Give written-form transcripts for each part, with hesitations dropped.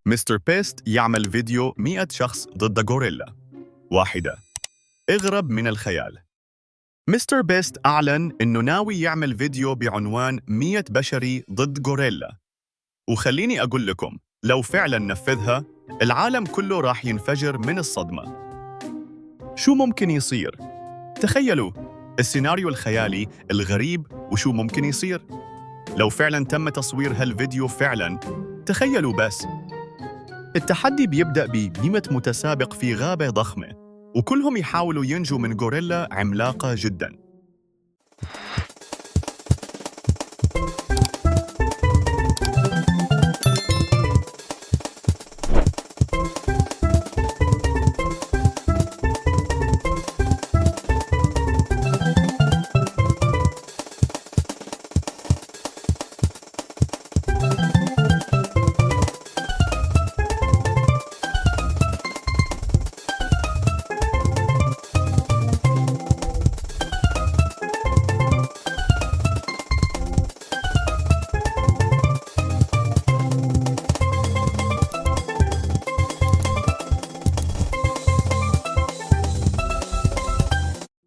مستر بيست يعمل فيديو 100 شخص ضد غوريلا واحدة. اغرب من الخيال. مستر بيست أعلن إنه ناوي يعمل فيديو بعنوان 100 بشري ضد غوريلا. وخليني أقول لكم، لو فعلاً نفذها، العالم كله راح ينفجر من الصدمة. شو ممكن يصير؟ تخيلوا السيناريو الخيالي الغريب وشو ممكن يصير؟ لو فعلاً تم تصوير هالفيديو فعلاً، تخيلوا بس. التحدي بيبدأ ب100 متسابق في غابة ضخمة، وكلهم يحاولوا ينجوا من غوريلا عملاقة جداً.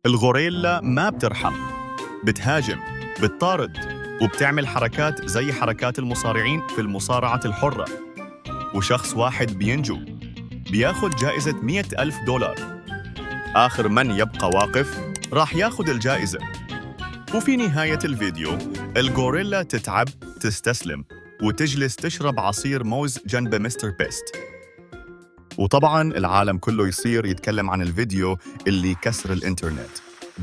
الغوريلا ما بترحم، بتهاجم، بتطارد، وبتعمل حركات زي حركات المصارعين في المصارعة الحرة. وشخص واحد بينجو، بياخد جائزة $100,000. آخر من يبقى واقف راح ياخد الجائزة. وفي نهاية الفيديو الغوريلا تتعب، تستسلم، وتجلس تشرب عصير موز جنب مستر بيست. وطبعاً العالم كله يصير يتكلم عن الفيديو اللي كسر الإنترنت.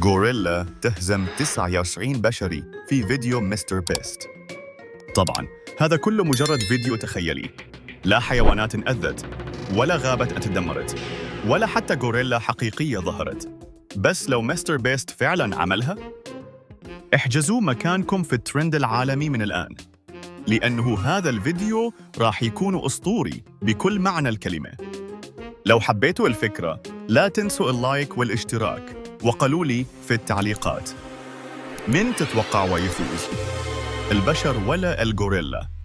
غوريلا تهزم 29 بشري في فيديو مستر بيست. طبعاً هذا كله مجرد فيديو تخيلي، لا حيوانات انأذت، ولا غابة اتدمرت، ولا حتى غوريلا حقيقية ظهرت. بس لو مستر بيست فعلاً عملها، احجزوا مكانكم في الترند العالمي من الآن، لأنه هذا الفيديو راح يكون أسطوري بكل معنى الكلمة. لو حبيتوا الفكرة، لا تنسوا اللايك والاشتراك، وقولوا لي في التعليقات من تتوقعوا يفوز، البشر ولا الغوريلا؟